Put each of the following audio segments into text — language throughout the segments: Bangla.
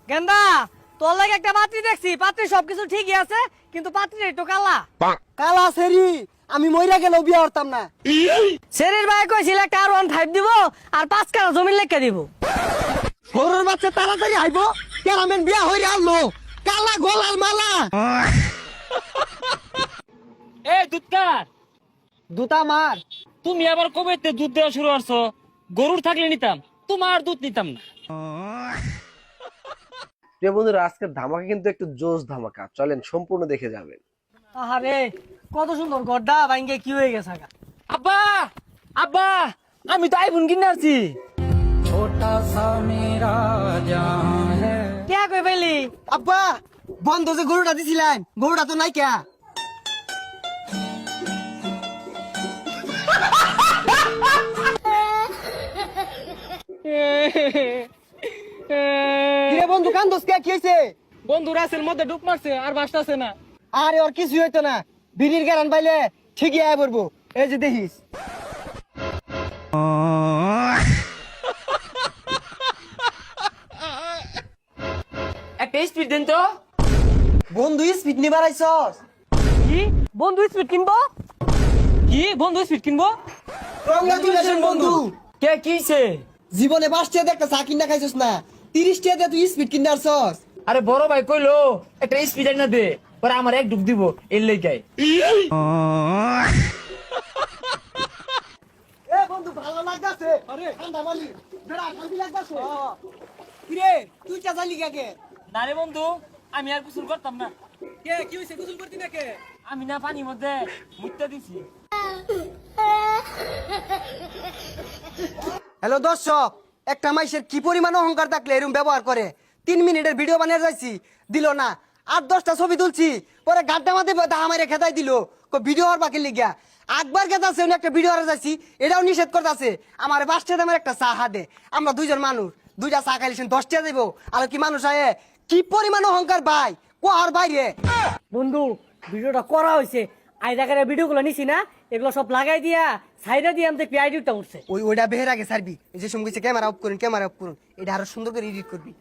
গেন্দা তোর লাগে একটা পাত্রী দেখছি, পাত্রী সবকিছু ঠিকই আছে, কিন্তু পাত্রী একটু কালা। কালা সেরি আমি মইরা গেলেও বিয়া করতাম না। শরীর ভাই কইছিল একটা R15 দিব আর 5 কাঠা জমিন লেখা দিব। সরুর বাচ্চা তাড়াতাড়ি আইবো, ক্যারামেন বিয়া হইরে আনলো, কালা গলার মালা। এই দুধকার, দুটা মার। তুমি আবার কবে তে দুধ দেওয়া শুরু করছো? গরুর থাকলে নিতাম, তোমার দুধ নিতাম না। প্রিয় বন্ধুরা, আজকের ধামাকা কিন্তু একটু জোশ ধামাকা, চলেন সম্পূর্ণ দেখে যাবেন। আহারে কত সুন্দর গড্ডা ভাঙ্গে কি হয়ে গেছে আগা। আব্বা, আব্বা, আমি তো আইফোন কিনে আসছি। কে কই পেলি? আব্বা বন্ধ যে গরুটা দিছিলেন, গরুটা তো নাই কে। কিরে বন্ধু কান্দোস কে, কি হইছে? বন্ধু রাসের মধ্যে ডুব মারছে আর বাসতাছে না। আরে ওর কিছু হইতো না, বিড়ির গ্যারান পাইলে ঠিকই আয় পড়বো। এই যে দেখিস একটা স্পিড দেন তো। বন্ধু স্পিড নিবার আইছস। কি বন্ধু স্পিড কিনবো? কি বন্ধু স্পিড কিনবো? কংগ্রাচুলেশন বন্ধু, কে কিছে? জীবনে 5 টাকা একটা চা কিনা খাইছস না, 30 টাকা তুই স্পিড কিনা আসছস। আরে বড় ভাই কইলো একটা স্পিড না দে, পরে আমার এক ডুব দিব এর লেগাই। এ বন্ধু ভালো লাগতাছে। আরে ঠান্ডা মালি বেড়া শান্তি লাগতাছে। কিরে তুই চা জালি কে? না রে বন্ধু, আমি আর গোসল করতাম না। কে কি হইছে, গোসল করতি না কে? আমি না পানির মধ্যে মুততে দিছি। হ্যালো দর্শক, একটা মাইসের কি পরিমাণ অহংকার থাকলে এরকম ব্যবহার করে। 3 মিনিটের ভিডিও বানিয়ে যাইছি, দিল না। 8-10টা ছবি তুলছি, পরে গাড্ডা মাঝে দাহা মারে খেদাই দিল। ভিডিও হওয়ার বাকি লিগা আকবার খেতাছে, উনি একটা ভিডিও হারা যাইছি, এটাও নিষেধ করতেছে। আমার 5 টাকা দামের একটা চা হাদে, আমরা দুইজন মানুষ, দুইটা চা খাইলেছেন 10 টাকা দেবো। আর কি মানুষ আয়ে, কি পরিমাণ অহংকার ভাই, কোয়ার বাইরে। বন্ধু ভিডিওটা করা হয়েছে, আইদাকারে ভিডিওগুলো নিছি না, এগুলো সব লাগাই দিয়া সাইডে দিয়ে আমি দেখবি আইডিটা উঠছে। ওইটা বেহের আগে ছাড়বি, এই যে সঙ্গে ক্যামেরা অফ করুন, ক্যামেরা অফ করুন, এটা আরো সুন্দর করে এডিট করবি।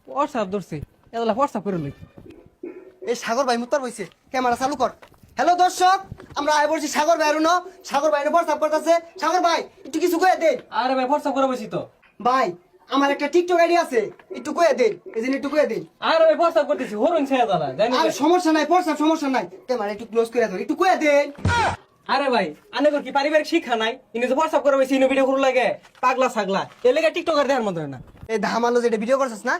হোয়াটসঅ্যাপ ধরছে, এগুলা হোয়াটসঅ্যাপ করে লই। এই সাগর ভাই মুত্তার বইছে, ক্যামেরা চালু কর। হ্যালো দর্শক, আমরা আয় বলছি সাগর ভাই আরুনো, সাগর ভাই হোয়াটসঅ্যাপ করতেছে। সাগর ভাই একটু কিছু কয়ে দেন। আরে ভাই হোয়াটসঅ্যাপ করে বসি তো। ভাই আমার একটা টিকটক আইডি আছে, একটু কয়ে দেন, এই জন্য একটু কয়ে দেন। আরে ভাই হোয়াটসঅ্যাপ করতেছি, হরুন ছেড়ে দাঁড়া জানি। আর সমস্যা নাই, হোয়াটসঅ্যাপ সমস্যা নাই, ক্যামেরা একটু ক্লোজ করে দেন, একটু কয়ে দেন। আরে ভাই আনে কি পারিবারিক শিক্ষা নাই? ইনি যে হোয়াটসঅ্যাপ করে বসি, ইনি ভিডিও করু লাগে পাগলা ছাগলা, এর লেগে টিকটকার দেওয়ার মতো না। এই ধামালো যেটা ভিডিও করছিস না,